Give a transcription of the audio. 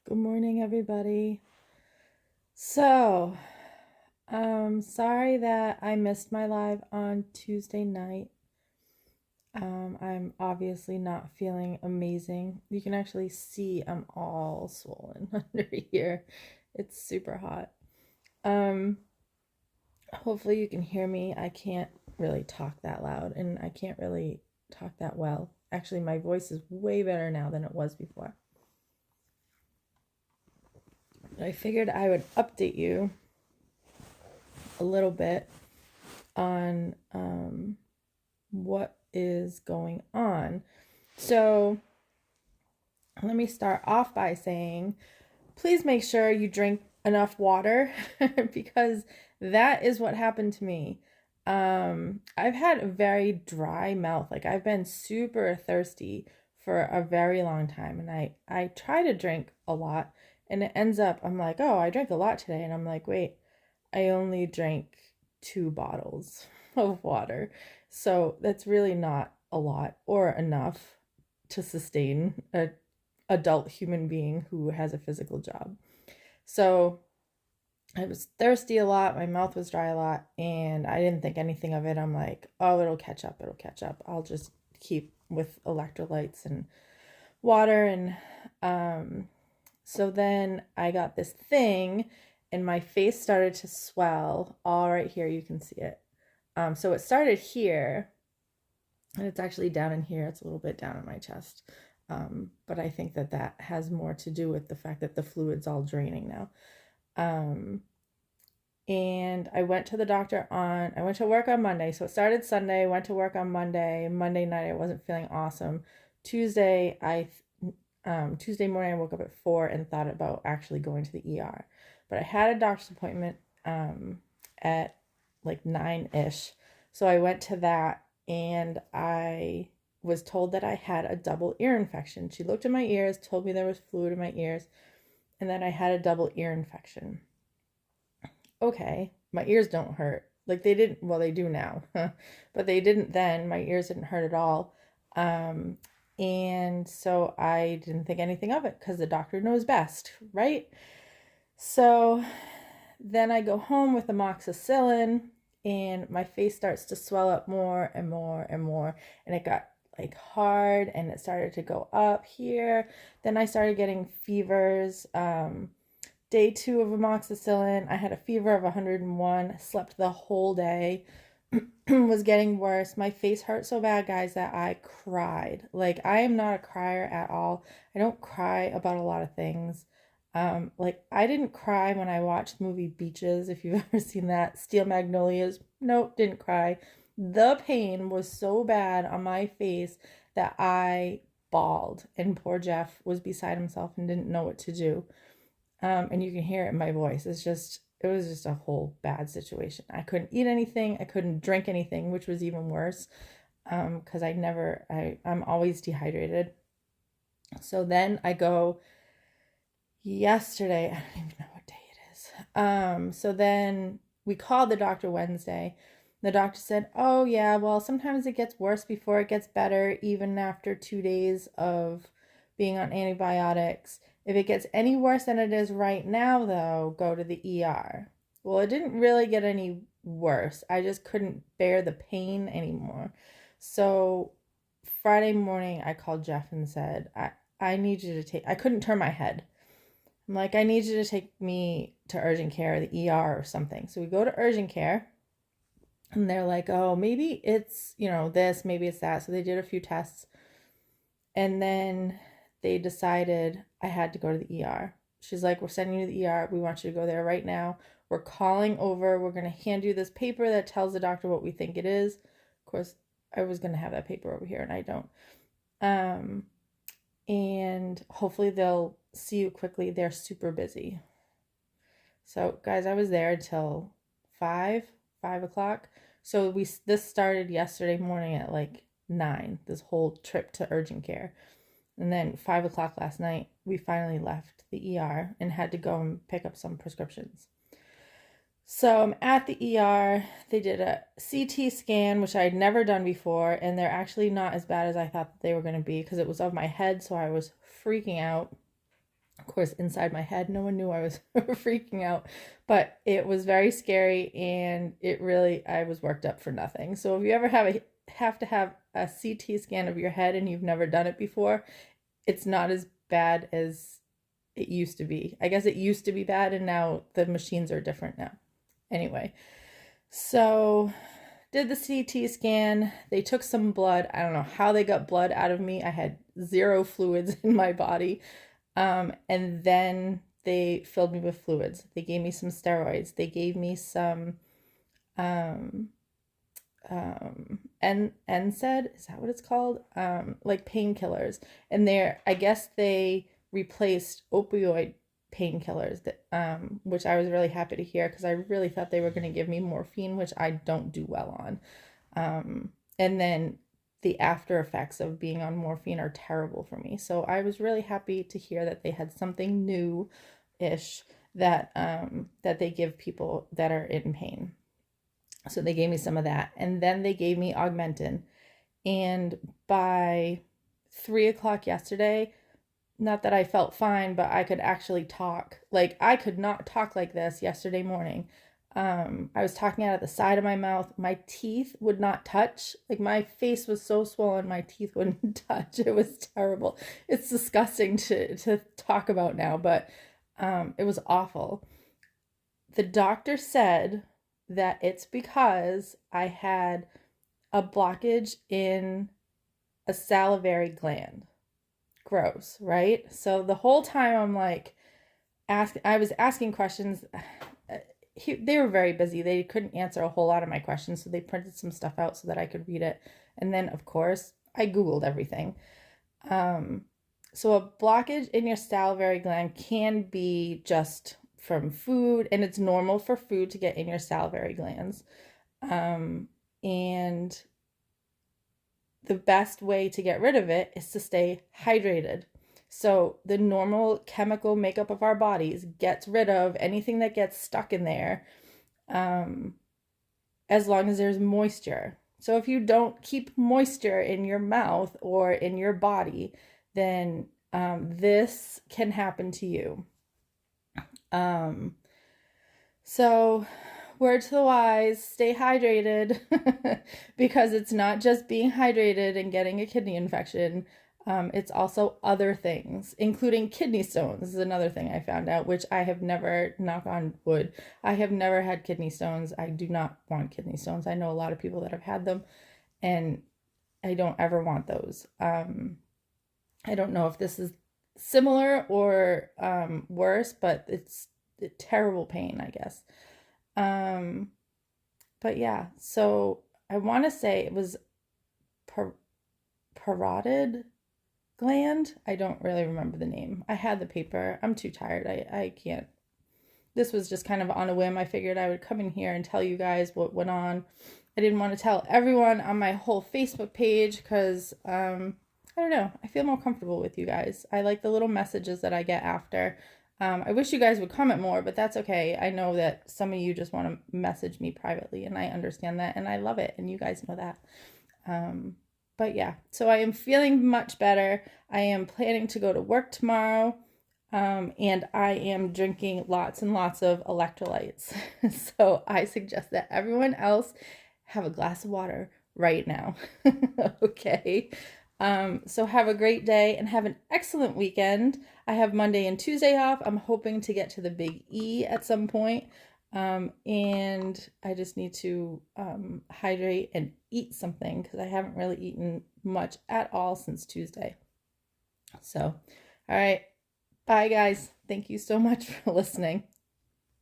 Good morning, everybody. So, sorry that I missed my live on Tuesday night. I'm obviously not feeling amazing. You can actually see I'm all swollen under here. It's super hot. Um, Hopefully you can hear me. I can't really talk that loud and I can't really talk that well. Actually, my voice is way better now than it was before. I figured I would update you a little bit on what is going on. So, let me start off by saying please make sure you drink enough water because that is what happened to me. I've had a very dry mouth. Like I've been super thirsty for a very long time and I try to drink a lot and it ends up I'm like, "Oh, I drank a lot today." And I'm like, "Wait, I only drank 2 bottles of water." So that's really not a lot or enough to sustain a adult human being who has a physical job. So I was thirsty a lot, my mouth was dry a lot, and I didn't think anything of it. I'm like, oh, it'll catch up, it'll catch up. I'll just keep with electrolytes and water. And so then I got this thing, and my face started to swell. All right here, you can see it. So it started here, and it's actually down in here. It's a little bit down in my chest. But I think that that has more to do with the fact that the fluid's all draining now. Um, and I went to the doctor I went to work on Monday. So it started Sunday, went to work on Monday. Monday night, I wasn't feeling awesome. Tuesday, Tuesday morning, I woke up at 4 and thought about actually going to the ER. But I had a doctor's appointment at like 9-ish. So I went to that and I was told that I had a double ear infection. She looked at my ears, told me there was fluid in my ears, and that I had a double ear infection. Okay, my ears don't hurt. Like they didn't, well, they do now, but they didn't then. My ears didn't hurt at all. Um, and so I didn't think anything of it because the doctor knows best, right? So then I go home with amoxicillin and my face starts to swell up more and more and more. And it got like hard and it started to go up here. Then I started getting fevers. Day 2 of amoxicillin, I had a fever of 101, slept the whole day, was getting worse. My face hurt so bad, guys, that I cried. Like, I am not a crier at all. I don't cry about a lot of things. Like, I didn't cry when I watched the movie Beaches, if you've ever seen that. Steel Magnolias, nope, didn't cry. The pain was so bad on my face that I bawled, and poor Jeff was beside himself and didn't know what to do. And you can hear it in my voice. It was just a whole bad situation. I couldn't eat anything. I couldn't drink anything, which was even worse. Because I'm always dehydrated. So then I go yesterday. I don't even know what day it is. So then we called the doctor Wednesday. The doctor said, "Oh yeah, well sometimes it gets worse before it gets better, even after 2 days of being on antibiotics. If it gets any worse than it is right now, though, go to the ER." Well, it didn't really get any worse. I just couldn't bear the pain anymore. So Friday morning, I called Jeff and said, I need you to I couldn't turn my head. I'm like, "I need you to take me to urgent care, the ER or something." So we go to urgent care and they're like, "Oh, maybe it's, this, maybe it's that." So they did a few tests and then they decided I had to go to the ER. She's like, "We're sending you to the ER. We want you to go there right now. We're calling over. We're going to hand you this paper that tells the doctor what we think it is." Of course, I was going to have that paper over here and I don't. And hopefully they'll see you quickly. They're super busy. So, guys, I was there till 5 o'clock. So this started yesterday morning at like 9, this whole trip to urgent care. And then 5 o'clock last night, we finally left the ER and had to go and pick up some prescriptions. So I'm at the ER. They did a CT scan, which I had never done before, and they're actually not as bad as I thought that they were going to be because it was of my head, so I was freaking out. Of course, inside my head, no one knew I was freaking out, but it was very scary, and I was worked up for nothing. So if you ever have to have a CT scan of your head and you've never done it before, it's not as bad as it used to be. I guess it used to be bad, and now the machines are different now. Anyway, so did the CT scan. They took some blood. I don't know how they got blood out of me. I had zero fluids in my body. And then they filled me with fluids. They gave me some steroids. They gave me some NSAID, is that what it's called? Like painkillers. And I guess they replaced opioid painkillers, that which I was really happy to hear, because I really thought they were going to give me morphine, which I don't do well on. And then the after effects of being on morphine are terrible for me. So I was really happy to hear that they had something new-ish that they give people that are in pain. So they gave me some of that, and then they gave me Augmentin. And by 3 o'clock yesterday, not that I felt fine, but I could actually talk. Like, I could not talk like this yesterday morning. I was talking out of the side of my mouth. My teeth would not touch. Like, my face was so swollen, my teeth wouldn't touch. It was terrible. It's disgusting to talk about now, but it was awful. The doctor said that it's because I had a blockage in a salivary gland. Gross, right? So the whole time I'm like, I was asking questions. They were very busy. They couldn't answer a whole lot of my questions, so they printed some stuff out so that I could read it. And then, of course, I Googled everything. So a blockage in your salivary gland can be just from food, and it's normal for food to get in your salivary glands. And the best way to get rid of it is to stay hydrated. So the normal chemical makeup of our bodies gets rid of anything that gets stuck in there, as long as there's moisture. So if you don't keep moisture in your mouth or in your body, then this can happen to you. So word to the wise, stay hydrated, because it's not just being hydrated and getting a kidney infection. It's also other things, including kidney stones. This is another thing I found out, which I have never, knock on wood, I have never had kidney stones. I do not want kidney stones. I know a lot of people that have had them, and I don't ever want those. I don't know if this is similar or worse, but it's a terrible pain, I guess. But yeah, so I want to say it was parotid gland. I don't really remember the name. I had the paper. I'm too tired. I can't. This was just kind of on a whim. I figured I would come in here and tell you guys what went on. I didn't want to tell everyone on my whole Facebook page because, I don't know. I feel more comfortable with you guys. I like the little messages that I get after. I wish you guys would comment more, but that's okay. I know that some of you just want to message me privately, and I understand that, and I love it, and you guys know that. But yeah, so I am feeling much better. I am planning to go to work tomorrow, and I am drinking lots and lots of electrolytes. So I suggest that everyone else have a glass of water right now. Okay. So have a great day and have an excellent weekend. I have Monday and Tuesday off. I'm hoping to get to the Big E at some point. And I just need to hydrate and eat something because I haven't really eaten much at all since Tuesday. So, all right. Bye, guys. Thank you so much for listening.